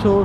100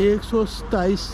127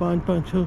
500,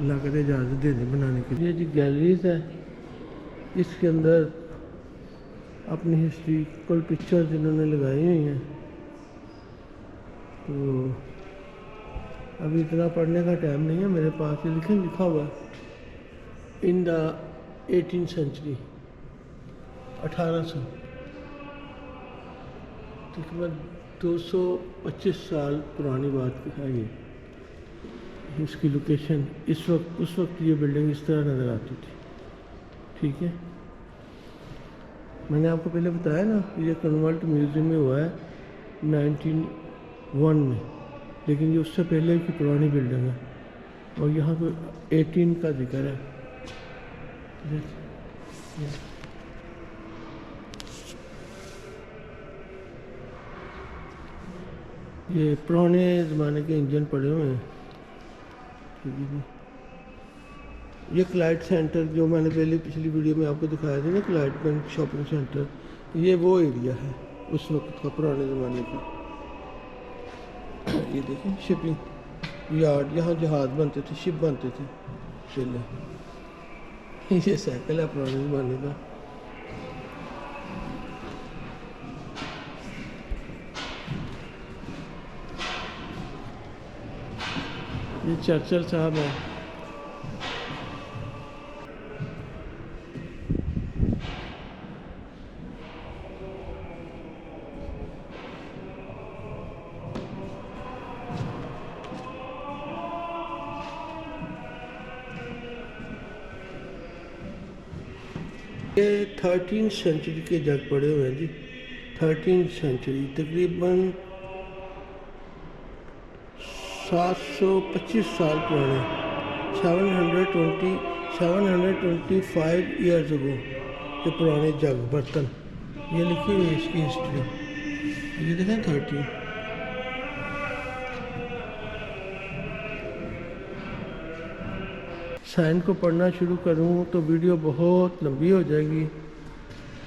اللہ کرے اجازت دے دیں بنانے کے لیے. یہ جی گیلریز ہے, اس کے اندر اپنی ہسٹوریکل پکچرز انہوں نے لگائی ہوئی ہیں. تو ابھی اتنا پڑھنے کا ٹائم نہیں ہے میرے پاس. یہ لکھا ہوا ہے ان دا 18th century, 1800 تقریباً 225 سال پرانی بات ہے یہ. اس کی لوکیشن اس وقت یہ بلڈنگ اس طرح نظر آتی تھی. ٹھیک ہے, میں نے آپ کو پہلے بتایا نا یہ کنورٹ میوزیم میں ہوا ہے 1901 میں, لیکن یہ اس سے پہلے کی پرانی بلڈنگ ہے. اور یہاں پہ 18 کا ذکر ہے. یہ پرانے زمانے کے انجن پڑے ہوئے ہیں. یہ کلائٹ سینٹر جو میں نے پہلے پچھلی ویڈیو میں آپ کو دکھایا تھا نا, کلائٹ بینک شاپنگ سینٹر, یہ وہ ایریا ہے اس وقت کا پرانے زمانے کا. یہ دیکھیں شپنگ یارڈ, یہاں جہاز بنتے تھے, شپ بنتے تھے پہلے. یہ سائیکل ہے پرانے زمانے کا. یہ چرچل صاحب ہے. یہ 13th century کے جگ پڑے ہوئے ہیں جی. 13th century تقریباً 725 سال پرانے, 725 ایئرز اگو کے پرانے جگ برتن. یہ لکھی ہوئی ہے اس کی ہسٹری. یہ دیکھیں 13. سائن کو پڑھنا شروع کروں تو ویڈیو بہت لمبی ہو جائے گی,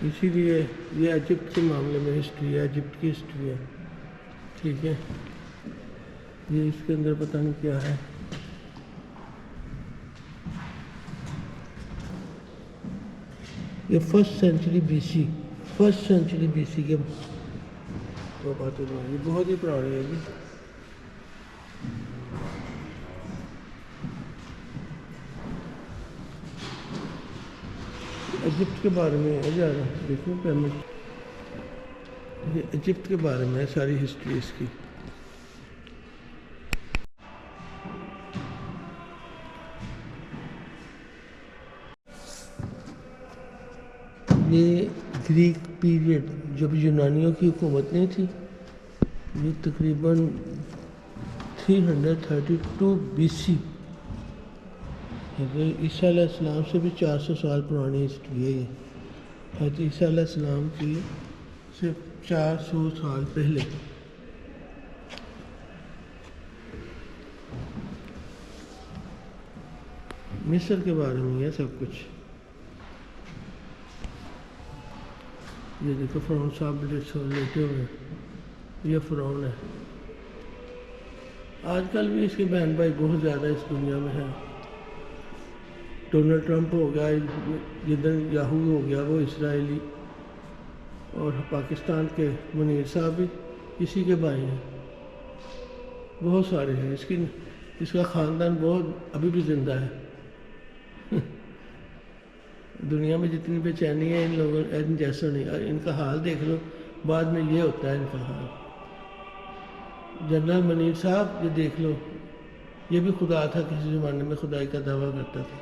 اسی لیے یہ ایجپٹ کے معاملے میں ہسٹری ہے, ایجپٹ کی ہسٹری ہے. ٹھیک ہے, یہ اس کے اندر پتہ نہیں کیا ہے. یہ فرسٹ سینچری بی سی کے باتیں یہ بہت ہی پرانے ہیں جی. ایجپٹ کے بارے میں ہے زیادہ. دیکھیں پیرامڈ, یہ ایجپٹ کے بارے میں ہے ساری ہسٹری اس کی. یہ گریک پیریڈ جب یونانیوں کی حکومت نہیں تھی, یہ تقریباً 332 BC. عیسیٰ علیہ السلام سے بھی 400 سال پرانی ہسٹری ہے یہ. حضرت عیسیٰ علیہ السلام کی صرف 400 سال پہلے. مصر کے بارے میں یہ سب کچھ. یہ دیکھو فرعون صاحب لیٹے ہوئے ہیں, یہ فرعون ہے. آج کل بھی اس کے بہن بھائی بہت زیادہ اس دنیا میں ہیں. ڈونلڈ ٹرمپ ہو گیا, جدن یاہو ہو گیا وہ اسرائیلی, اور پاکستان کے منیر صاحب بھی اسی کے بھائی ہیں. بہت سارے ہیں. اس کا خاندان بہت ابھی بھی زندہ ہے. دنیا میں جتنی بے چینی ہے ان لوگوں ان جیسا نہیں. ان کا حال دیکھ لو, بعد میں یہ ہوتا ہے ان کا حال. جنرل منیر صاحب یہ دیکھ لو, یہ بھی خدا تھا, کسی زمانے میں خدائی کا دعویٰ کرتا تھا.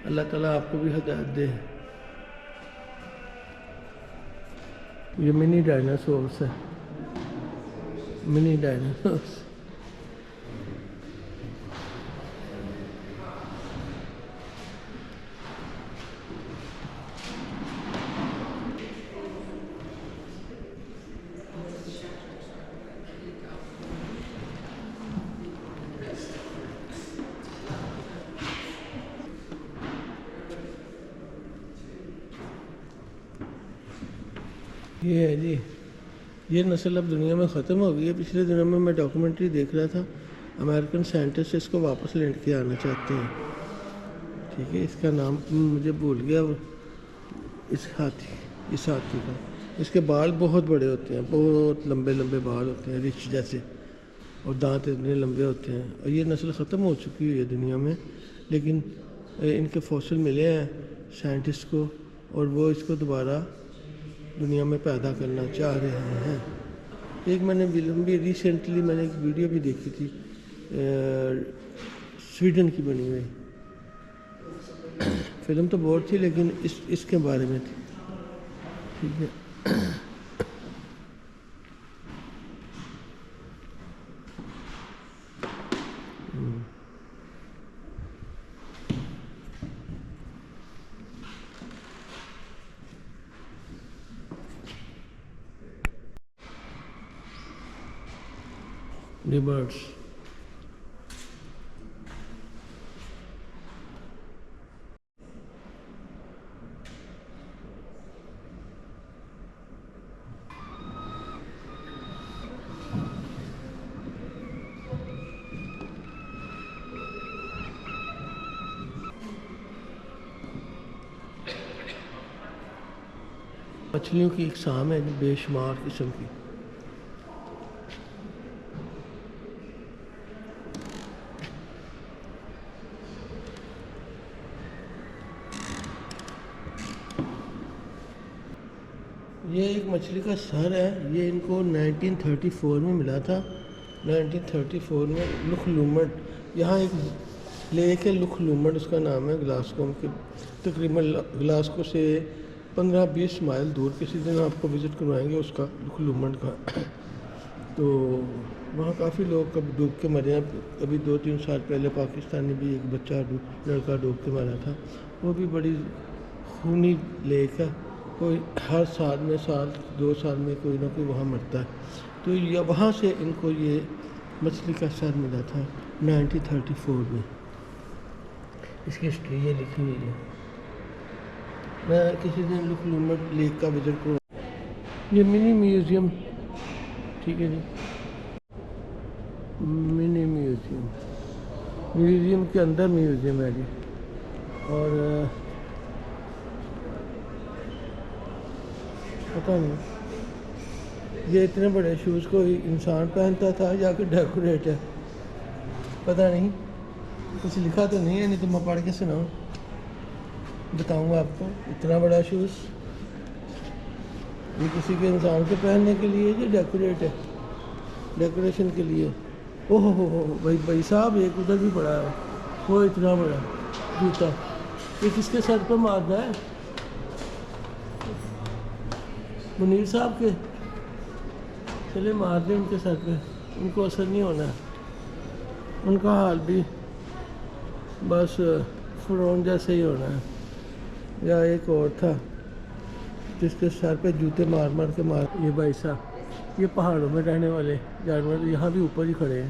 اللہ تعالیٰ آپ کو بھی ہدایت دے. یہ منی ڈائناسورس ہے, منی ڈائناسورس. یہ ہے جی, یہ نسل اب دنیا میں ختم ہو گئی ہے. پچھلے دنوں میں ڈاکومنٹری دیکھ رہا تھا, امریکن سائنٹسٹ اس کو واپس لینڈ کے آنا چاہتے ہیں، ٹھیک ہے. اس کا نام مجھے بھول گیا، اس ہاتھی کا. اس کے بال بہت بڑے ہوتے ہیں، بہت لمبے لمبے بال ہوتے ہیں رچھ جیسے، اور دانت اتنے لمبے ہوتے ہیں. اور یہ نسل ختم ہو چکی ہے دنیا میں، لیکن ان کے فوسل ملے ہیں سائنٹسٹ کو، اور وہ اس کو دوبارہ دنیا میں پیدا کرنا چاہ رہے ہیں. ایک میں نے ریسنٹلی میں نے ایک ویڈیو بھی دیکھی تھی، سویڈن کی بنی ہوئی. فلم تو بہت تھی لیکن اس کے بارے میں تھی، ٹھیک ہے. دی برڈس. مچھلیوں کی اقسام ہے بے شمار قسم کی. یہ ایک مچھلی کا سر ہے، یہ ان کو 1934 میں ملا تھا. 1934 میں لکھ لومڈ، یہاں ایک لیک ہے لکھ لومڈ اس کا نام ہے، گلاسکو کے تقریباً گلاسکو سے 15-20 مائل دور. کسی دن آپ کو وزٹ کروائیں گے اس کا، لکھ لومڈ کا. تو وہاں کافی لوگ کب ڈوب کے مرے ہیں. ابھی 2-3 سال پہلے پاکستانی بھی ایک بچہ لڑکا ڈوب کے مرا تھا. وہ بھی بڑی خونی لیک ہے، کوئی ہر سال 2 سال میں کوئی نہ کوئی وہاں مرتا ہے. تو وہاں سے ان کو یہ مچھلی کا سر ملا تھا 1934 میں. اس کی ہسٹری یہ لکھی ہوئی ہے. میں کسی دن لکھ لومڈ لیک کا وزٹ کروں. یہ منی میوزیم، ٹھیک ہے جی، منی میوزیم کے اندر میوزیم ہے جی. اور پتہ نہیں یہ اتنے بڑے شوز کو انسان پہنتا تھا یا کہ ڈیکوریٹ ہے، پتہ نہیں. کچھ لکھا تو نہیں ہے، نہیں تو میں پڑھ کے سناؤں، بتاؤں گا آپ کو. اتنا بڑا شوز یہ کسی کے انسان کے پہننے کے لیے یہ ڈیکوریٹ ہے، ڈیکوریشن کے لیے. اوہ ہو بھائی صاحب، ایک ادھر بھی پڑا ہے وہ اتنا بڑا جوتا. یہ کس کے سر پہ مارنا ہے؟ منیر صاحب کے. چلے مار دیں ان کے سر پہ، ان کو اثر نہیں ہونا ہے. ان کا حال بھی بس فرعون جیسے ہی ہونا ہے. یا ایک اور تھا جس کے سر پہ جوتے مار کے مار. یہ بھائی صاحب، یہ پہاڑوں میں رہنے والے جانور یہاں بھی اوپر ہی کھڑے ہیں.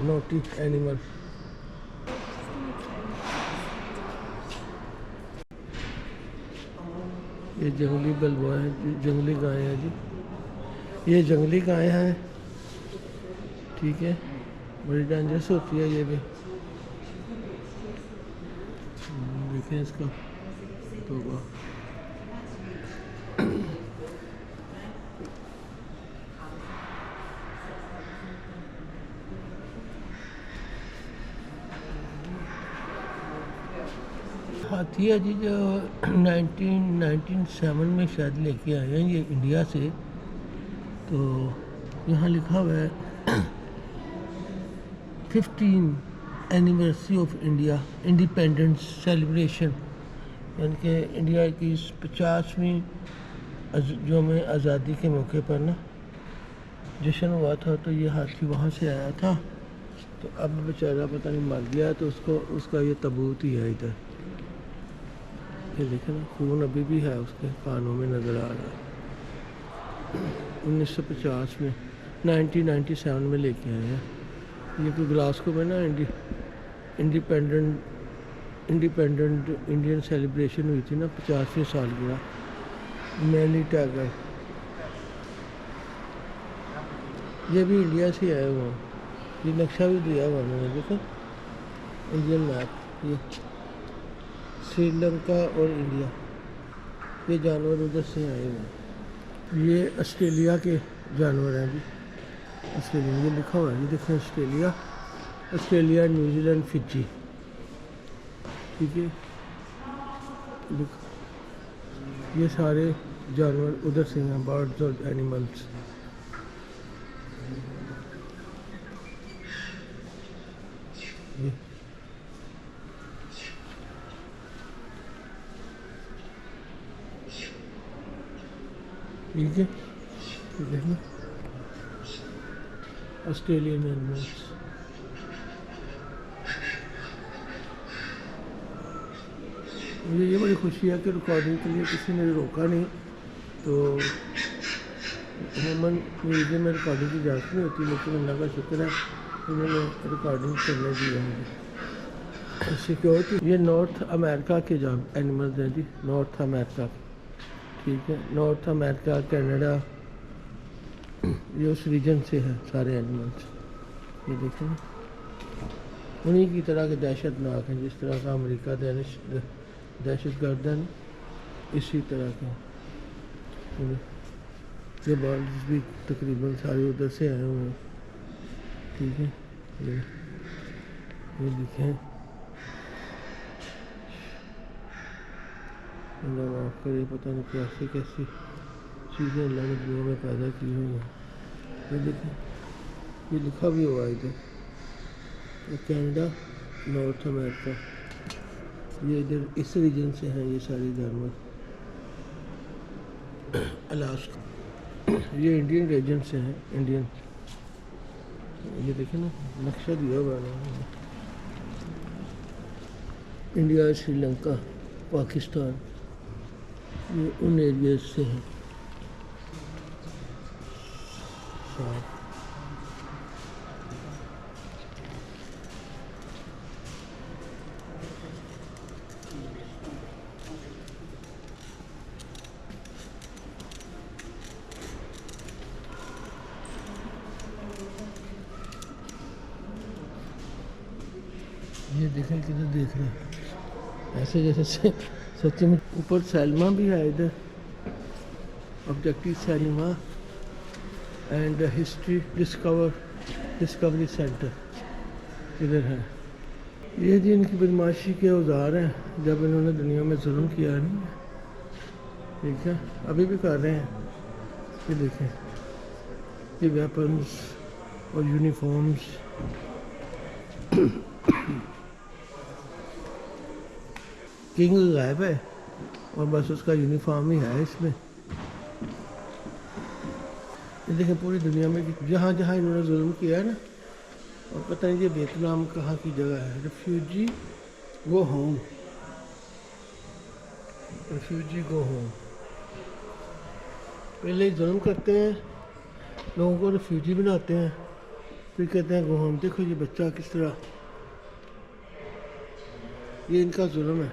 Naughty animal. یہ جنگلی بلبوئے ہیں، جنگلی گائے ہیں جی. یہ جنگلی گائے ہیں، ٹھیک ہے. بڑی ڈینجرس ہوتی ہے یہ بھی. دیکھیں اس کا تو ہاتھی ہے جی، جو 1997 میں شاید لے کے آئے ہیں یہ انڈیا سے. تو یہاں لکھا ہوا ہے 15 anniversary of India independence celebration, یعنی کہ انڈیا کی 50ویں یوم آزادی کے موقع پر نا جشن ہوا تھا. تو یہ ہاتھی وہاں سے آیا تھا، تو اب بیچارہ پتہ نہیں مر گیا، تو اس کا یہ تابوت ہی ہے ادھر. یہ دیکھیں نا، خون ابھی بھی ہے اس کے کانوں میں نظر آ رہا ہے. 1950 میں 1997 میں لے کے آئے ہیں. یہ کوئی گلاسکو میں نا انڈیپینڈنٹ انڈین سیلیبریشن ہوئی تھی نا 50ویں سالگرہ. مینی ٹائیگر یہ بھی انڈیا سے آئے ہوئے ہیں. یہ نقشہ بھی دیا ہوا انہوں نے، دیکھو انڈین میپ. یہ سری لنکا اور انڈیا، یہ جانور ادھر سے آئے ہوئے ہیں. یہ آسٹریلیا کے جانور ہیں بھی. آسٹریلیا یہ لکھا ہوا ہے، یہ دیکھیں آسٹریلیا، نیوزی لینڈ، فجی. ٹھیک ہے، یہ سارے جانور ادھر سے ہیں، برڈز اور اینیملس. ٹھیک ہے، دیکھنا آسٹریلین اینیملس. مجھے یہ بڑی خوشی ہے کہ ریکارڈنگ کے لیے کسی نے روکا نہیں. تو عموماً میوزیم میں ریکارڈنگ کی اجازت نہیں ہوتی، لیکن اللہ کا شکر ہے انہوں نے ریکارڈنگ کرنے دی ہے مجھے. سیکیورٹی. یہ نارتھ امریکہ کے اینیملز ہیں جی، نارتھ امریکہ. ٹھیک ہے، نارتھ امریکہ، کینیڈا، یہ اس ریجن سے ہیں سارے اینیملس. یہ دیکھیں انہیں کی طرح کے دہشت ناک ہیں، جس طرح کا امریکہ دہشت گرد ہے، اسی طرح کا. یہ برڈز بھی تقریباً سارے ادھر سے آئے ہوئے ہیں. ٹھیک ہے، یہ دیکھیں. اللہ معاف کرے، پتہ نہیں کیسی کیسی چیزیں اللہ نے دنیا میں پیدا کی ہوئی ہیں. یہ دیکھیں، یہ لکھا بھی ہوا ہے ادھر کینیڈا، نارتھ امریکہ. یہ ادھر اس ریجن سے ہیں یہ سارے جانور. الاسکا، یہ انڈین ریجن سے ہیں، انڈین. یہ دیکھیں نا نقشہ دیا ہوا ہے، انڈیا، سری لنکا، پاکستان، یہ ان ایریاز سے ہیں. یہ دیکھیں کدھر دیکھ رہے ہیں ایسے جیسے سچی میں. اوپر سینما بھی ہے ادھر، objective cinema and history Discovery centre ادھر ہے. یہ جی ان کی بدماشی کے اوزار ہیں جب انہوں نے دنیا میں ظلم کیا نہیں. ٹھیک ہے، ابھی بھی کر رہے ہیں. یہ دیکھیں، یہ ویپنز اور یونیفارمز. کنگ غائب ہے اور بس اس کا یونیفارم ہی ہے اس میں. یہ دیکھیں پوری دنیا میں جہاں جہاں انہوں نے ظلم کیا ہے نا، اور پتہ نہیں یہ ویتنام کہاں کی جگہ ہے. Refugee go home, refugee go home. پہلے ہی ظلم کرتے ہیں، لوگوں کو ریفیوجی بناتے ہیں، پھر کہتے ہیں گو ہوم. دیکھو یہ بچہ کس طرح، یہ ان کا ظلم ہے.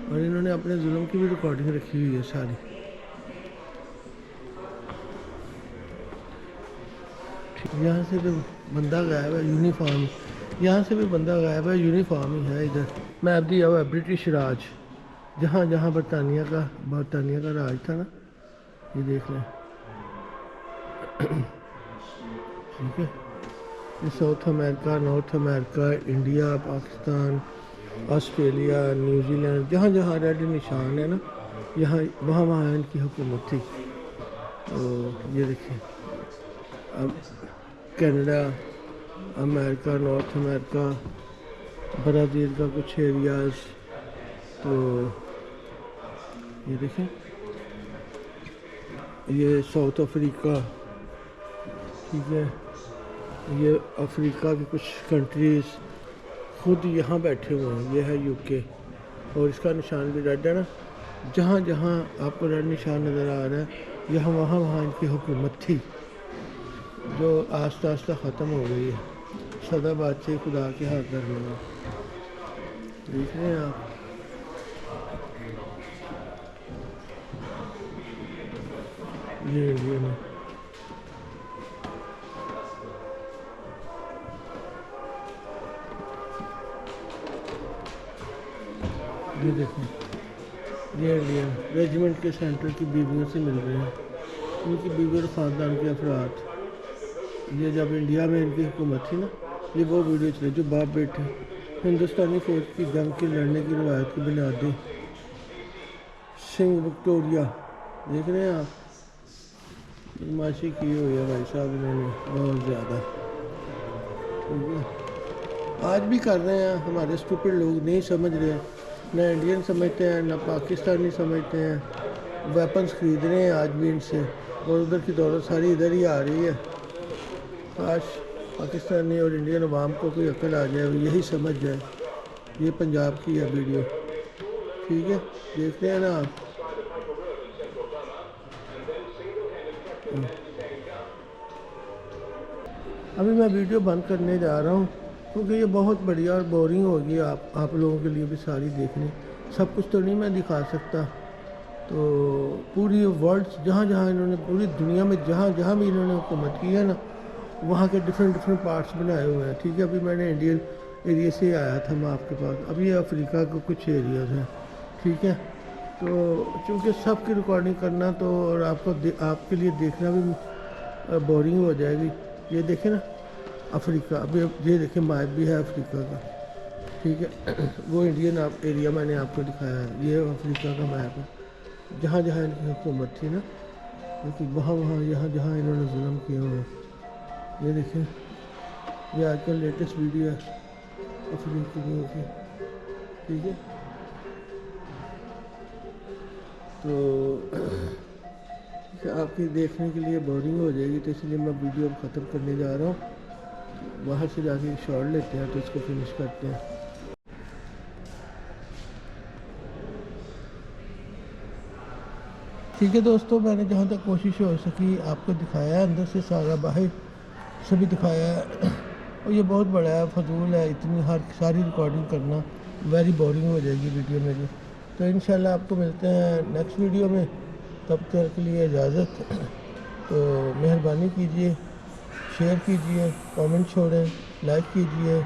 اور انہوں نے اپنے ظلم کی بھی ریکارڈنگ رکھی ہوئی ہے ساری. یہاں سے بھی بندہ غائب ہے، یونیفارم. یہاں سے بھی بندہ غائب ہے، یونیفارم ہی ہے. ادھر میپ دیا ہوا ہے برٹش راج، جہاں جہاں برطانیہ کا راج تھا نا. یہ دیکھ لیں. ٹھیک ہے، یہ South America, North America, India, Pakistan, Australia, New Zealand, جہاں جہاں ریڈ نشان ہے نا، یہاں وہاں ان کی حکومت تھی. یہ دیکھیں اب کینیڈا، امریکہ، نارتھ امریکہ، برازیل کا کچھ ایریاز. تو یہ دیکھیں، یہ ساؤتھ افریقہ. ٹھیک ہے، یہ افریقہ کی کچھ کنٹریز خود یہاں بیٹھے ہوئے ہیں. یہ ہے یو کے، اور اس کا نشان بھی ریڈ ہے نا. جہاں جہاں آپ کو ریڈ نشان نظر آ رہا ہے، یہاں وہاں ان کی حکومت تھی، جو آہستہ آہستہ ختم ہو گئی ہے. سدا بادشاہ خدا کے ہاتھ درمیان میں. دیکھ رہے ہیں آپ، یہ انڈین ہے. یہ دیکھیں یہ انڈین ریجمنٹ کے سینٹر کی بیویوں سے مل رہے ہیں، ان کی بیوی اور خاندان کے افراد. یہ جب انڈیا میں ان کی حکومت تھی نا، یہ وہ ویڈیو چلے جو باپ بیٹے ہندوستانی فوج کی جنگ کے لڑنے کی روایت کی بنیادی. سنگھ وکٹوریہ دیکھ رہے ہیں آپ، بدماشی کی ہوئی ہے بھائی صاحب انہوں نے بہت زیادہ. آج بھی کر رہے ہیں. ہمارے اسٹوپڈ لوگ نہیں سمجھ رہے، نہ انڈین سمجھتے ہیں نہ پاکستانی سمجھتے ہیں. ویپنز خرید رہے ہیں آج بھی ان سے، اور ادھر کی دولت ساری ادھر ہی آ رہی ہے. کاش پاکستانی اور انڈین عوام کو کوئی عقل آ جائے، وہ یہی سمجھ جائے. یہ پنجاب کی ہے ویڈیو، ٹھیک ہے، دیکھ رہے ہیں نا آپ. ابھی میں ویڈیو بند کرنے جا رہا ہوں کیونکہ یہ بہت بڑھیا اور بورنگ ہوگی آپ لوگوں کے لیے بھی ساری دیکھنی. سب کچھ تو نہیں میں دکھا سکتا. تو پوری ورلڈ جہاں جہاں انہوں نے، پوری دنیا میں جہاں جہاں بھی انہوں نے حکومت کی ہے نا، وہاں کے ڈفرینٹ پارٹس بنائے ہوئے ہیں. ٹھیک ہے، ابھی میں نے انڈین ایریا سے آیا تھا میں آپ کے پاس. ابھی افریقہ کے کچھ ایریاز ہیں، ٹھیک ہے. تو چونکہ سب کی ریکارڈنگ کرنا تو اور آپ کے لیے دیکھنا بھی بورنگ ہو جائے گی. یہ دیکھیں نا افریقہ، ابھی یہ دیکھیں میپ بھی ہے افریقہ کا، ٹھیک ہے. وہ انڈین ایریا میں نے آپ کو دکھایا ہے، یہ افریقہ کا میپ ہے. جہاں جہاں ان کی حکومت تھی نا، لیکن وہاں یہاں جہاں انہوں نے ظلم کیا ہوا ہے. یہ دیکھیں، یہ آج کل لیٹسٹ ویڈیو ہے افریقہ کی، ٹھیک ہے. تو آپ کی دیکھنے کے لیے بورنگ ہو جائے گی، تو اس لیے میں ویڈیو اب ختم کرنے جا رہا ہوں. باہر سے جا کے شاٹ لیتے ہیں تو اس کو فنش کرتے ہیں. ٹھیک ہے دوستو، میں نے جہاں تک کوشش ہو سکی آپ کو دکھایا ہے، اندر سے سارا باہر سے بھی دکھایا ہے. اور یہ بہت بڑا ہے، فضول ہے اتنی ساری ریکارڈنگ کرنا، ویری بورنگ ہو جائے گی ویڈیو میری. تو انشاءاللہ آپ کو ملتے ہیں نیکسٹ ویڈیو میں. تب تک کے لیے اجازت. تو مہربانی کیجیے، شیئر کیجیے، کامنٹ چھوڑیں، لائک کیجیے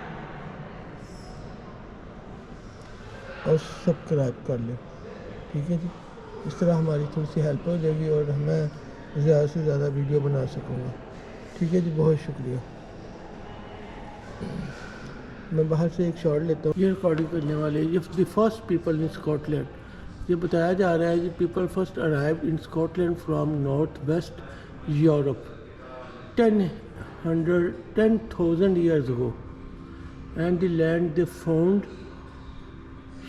اور سبسکرائب کر لیں، ٹھیک ہے جی. اس طرح ہماری تھوڑی سی ہیلپ ہو جائے گی اور میں زیادہ سے زیادہ ویڈیو بنا سکوں گا. ٹھیک ہے جی، بہت شکریہ. میں باہر سے ایک شاٹ لیتا ہوں. یہ ریکارڈنگ کرنے والے the first people in Scotland. یہ بتایا جا رہا ہے کہ people first arrived in Scotland from north west Europe 10,000 years ago, and the land they found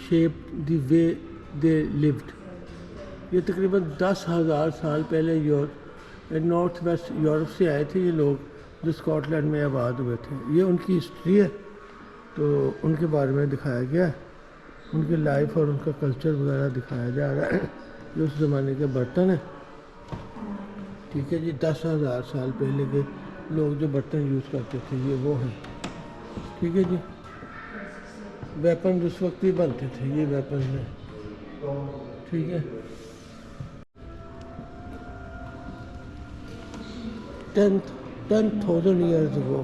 shaped the way they lived. یہ تقریباً 10,000 سال پہلے نارتھ ویسٹ یورپ سے آئے تھے یہ لوگ جو اسکاٹ لینڈ میں آباد ہوئے تھے. یہ ان کی ہسٹری ہے، تو ان کے بارے میں دکھایا گیا ہے. ان کی لائف اور ان کا کلچر وغیرہ دکھایا جا رہا ہے، جو اس زمانے کے برتن ہیں. ٹھیک ہے جی، 10,000 سال پہلے کے لوگ جو برتن یوز کرتے تھے یہ وہ ہیں. ٹھیک ہے جی. ویپن اس وقت ہی بنتے تھے یہ ویپن ہیں، ٹھیک ہے. 10,000 years ago.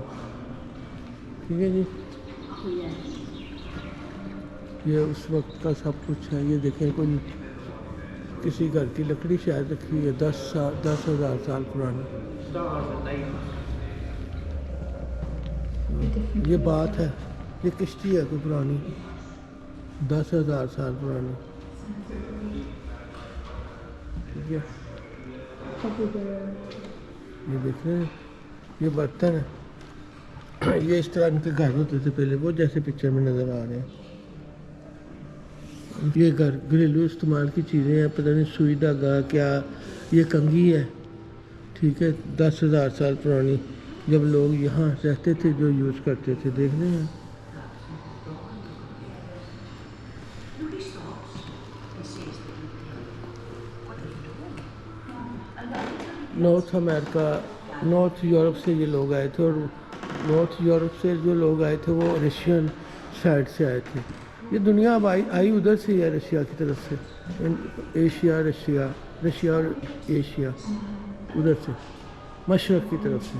ٹھیک ہے جی. یہ اس وقت کا سب کچھ ہے. یہ دیکھیں کوئی کسی گھر کی لکڑی شاید رکھی ہے 10,000 سال پرانی. یہ بات ہے، یہ کشتی ہے کوئی پرانی 10,000 سال پرانی. ٹھیک ہے. یہ دیکھ رہے ہیں، یہ برتن ہے. یہ اس طرح ان کے گھر ہوتے تھے پہلے، وہ جیسے پکچر میں نظر آ رہے ہیں. یہ گھریلو استعمال کی چیزیں ہیں، پتہ نہیں سوئی دھاگا کیا. یہ کنگھی ہے، ٹھیک ہے، 10,000 سال پرانی. جب لوگ یہاں رہتے تھے جو یوز کرتے تھے، دیکھ رہے ہیں. نارتھ امریکہ، نارتھ یورپ سے یہ لوگ آئے تھے، اور نارتھ یورپ سے جو لوگ آئے تھے وہ رشین سائڈ سے آئے تھے. یہ دنیا اب آئی ادھر سے ہے، رشیا کی طرف سے. رشیا اور ایشیا ادھر سے، مشرق کی طرف سے.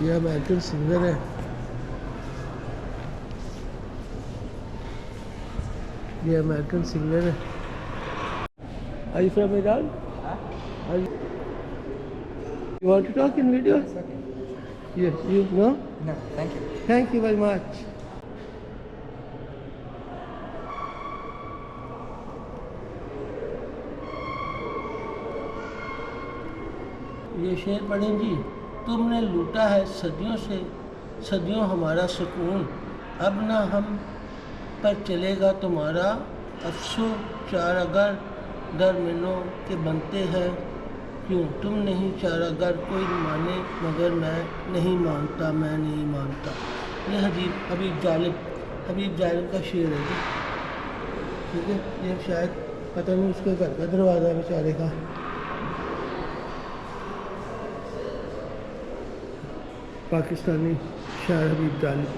یہ امریکن سنگر ہے. یہ امریکن سنگر ہے. Are you from Iran? Are you want to talk in video? Yes, you know? No, thank you. Thank you very much. یہ شعر پڑھیں جی. تم نے لوٹا ہے صدیوں سے صدیوں ہمارا سکون, اب نہ ہم پر چلے گا تمہارا افسو چارہ گر, درمنوں کے بنتے ہیں کیوں تم نہیں چارہ گر, کوئی مانے مگر میں نہیں مانتا, میں نہیں مانتا. یہ حبیب جالب کا شعر ہے جی. ٹھیک ہے, یہ شاید پتہ نہیں اس کے گھر کا دروازہ ہے بیچارے کا. پاکستانی شاعر حبیب جالب.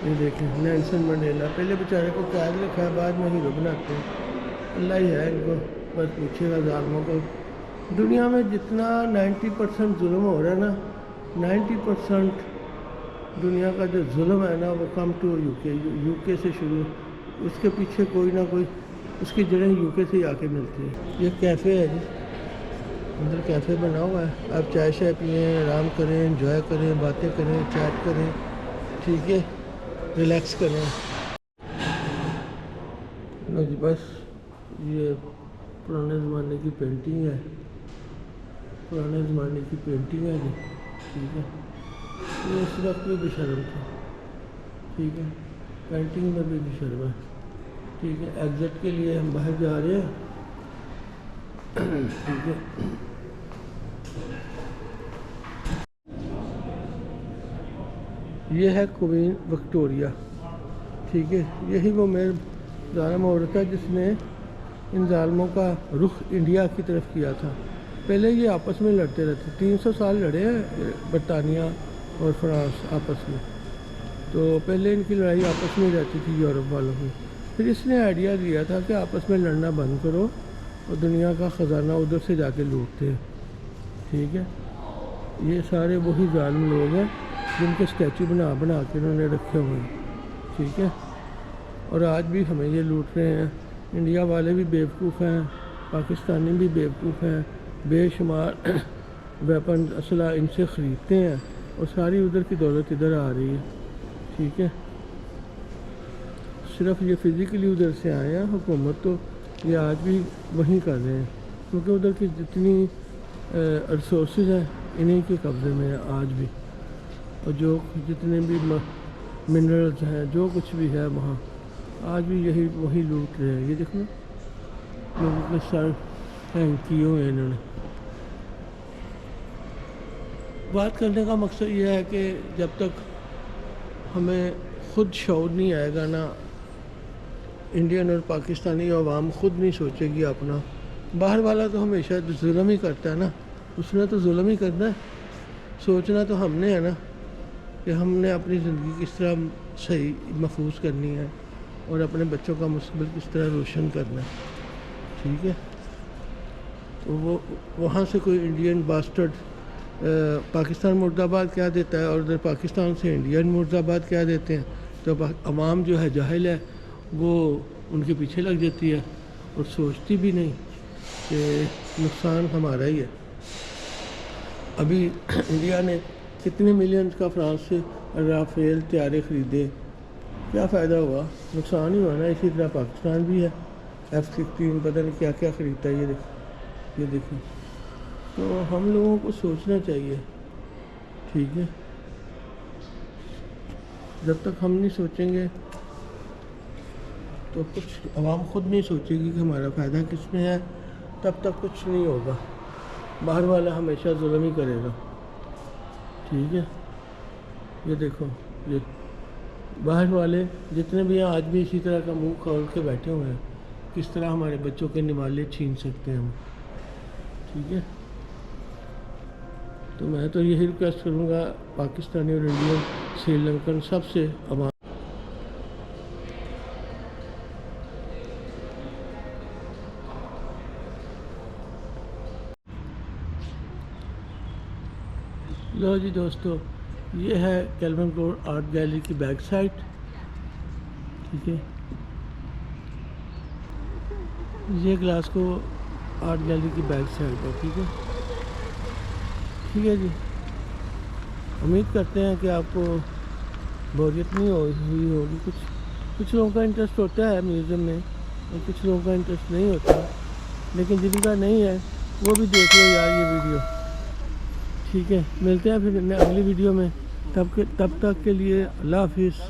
یہ دیکھیں نیلسن منڈیلا, پہلے بیچارے کو قید رکھا ہے, بعد میں ہیرو بناتے ہیں. اللہ ہی ہے ان کو, بس پوچھے گا ظالموں کو. دنیا میں جتنا 90% ظلم ہو رہا ہے نا, 90% دنیا کا جو ظلم ہے نا, وہ کم ٹو یو کے سے شروع. اس کے پیچھے کوئی نہ کوئی اس کی جڑیں یو کے سے ہی آ کے ملتی ہیں. یہ کیفے ہے جی, اندر کیفے بنا ہوا ہے. آپ چائے شائے پئیں, آرام کریں, انجوائے کریں, باتیں کریں, چیٹ کریں, ٹھیک ہے, ریلیکس کریں. لو جی بس یہ پرانے زمانے کی پینٹنگ ہے, پرانے زمانے کی پینٹنگ ہے جی. ٹھیک ہے, یہ اس وقت بھی بشرم تھا. ٹھیک ہے, پینٹنگ میں بھی بشرم ہے. ٹھیک ہے, ایگزٹ کے لیے ہم باہر جا رہے ہیں. ٹھیک ہے, یہ ہے کوئین وکٹوریہ. ٹھیک ہے, یہی وہ میئر ظالم عورت ہے جس نے ان ظالموں کا رخ انڈیا کی طرف کیا تھا. پہلے یہ آپس میں لڑتے رہتے, 300 سال لڑے ہیں برطانیہ اور فرانس آپس میں. تو پہلے ان کی لڑائی آپس میں رہتی تھی یورپ والوں کی. پھر اس نے آئیڈیا دیا تھا کہ آپس میں لڑنا بند کرو اور دنیا کا خزانہ ادھر سے جا کے لوٹتے ہیں. ٹھیک ہے, یہ سارے وہی ظالم لوگ ہیں جن کے اسٹیچو بنا کے انہوں نے رکھے ہوئے ہیں. ٹھیک ہے, اور آج بھی ہمیں یہ لوٹ رہے ہیں. انڈیا والے بھی بیوقوف ہیں, پاکستانی بھی بیوقوف ہیں, بے شمار ویپن اسلحہ ان سے خریدتے ہیں اور ساری ادھر کی دولت ادھر آ رہی ہے. ٹھیک ہے, صرف یہ فزیکلی ادھر سے آئے ہیں. حکومت تو یہ آج بھی وہیں کر رہے ہیں کیونکہ ادھر کی جتنی ریسورسز ہیں انہیں کے قبضے میں ہیں آج بھی. اور جو جتنے بھی منرلز ہیں, جو کچھ بھی ہے وہاں, آج بھی وہی لوٹ رہے ہیں. یہ دیکھو لوگوں کے سر ہینگ کیے ہوئے ہیں انہوں نے. بات کرنے کا مقصد یہ ہے کہ جب تک ہمیں خود شعور نہیں آئے گا نا, انڈین اور پاکستانی عوام خود نہیں سوچے گی اپنا. باہر والا تو ہمیشہ ظلم ہی کرتا ہے نا, اس نے تو ظلم ہی کرنا ہے. سوچنا تو ہم نے ہے نا کہ ہم نے اپنی زندگی کس طرح صحیح محفوظ کرنی ہے اور اپنے بچوں کا مستقبل کس طرح روشن کرنا ہے. ٹھیک ہے, تو وہ وہاں سے کوئی انڈین باسٹرڈ پاکستان مرد آباد کیا دیتا ہے اور ادھر پاکستان سے انڈین مرد آباد کیا دیتے ہیں. تو عوام جو ہے جاہل ہے, وہ ان کے پیچھے لگ جاتی ہے اور سوچتی بھی نہیں کہ نقصان ہمارا ہی ہے. ابھی انڈیا نے کتنے ملینز کا فرانس سے رافیل طیارے خریدے, کیا فائدہ ہوا؟ نقصان ہی ہوا نا. اسی طرح پاکستان بھی ہے, F-16 پتہ نہیں کیا کیا خریدتا ہے. یہ دیکھیں, تو ہم لوگوں کو سوچنا چاہیے. ٹھیک ہے, جب تک ہم نہیں سوچیں گے تو کچھ عوام خود نہیں سوچے گی کہ ہمارا فائدہ کس میں ہے, تب تک کچھ نہیں ہوگا. باہر والا ہمیشہ ظلم ہی کرے گا. ٹھیک ہے, یہ دیکھو, یہ باہر والے جتنے بھی ہیں آج بھی اسی طرح کا منہ کھول کے بیٹھے ہوئے ہیں, کس طرح ہمارے بچوں کے نوالے چھین سکتے ہیں ہم. ٹھیک ہے, تو میں تو یہی ریکویسٹ کروں گا پاکستانی اور انڈین سری لنکن سب سے عوام لو جی دوستو، یہ ہے کیلون کوٹ آرٹ گیلری کی بیک سائٹ، ٹھیک ہے. یہ گلاسکو آرٹ گیلری کی بیک سائٹ ہے، ٹھیک ہے. ٹھیک ہے جی، امید کرتے ہیں کہ آپ کو بوریت نہیں ہوئی ہوگی. کچھ لوگوں کا انٹرسٹ ہوتا ہے میوزیم میں اور کچھ لوگوں کا انٹرسٹ نہیں ہوتا، لیکن جن کا نہیں ہے وہ بھی دیکھ لو یار یہ ویڈیو. ٹھیک ہے، ملتے ہیں پھر اگلی ویڈیو میں. تب تک کے لیے اللہ حافظ.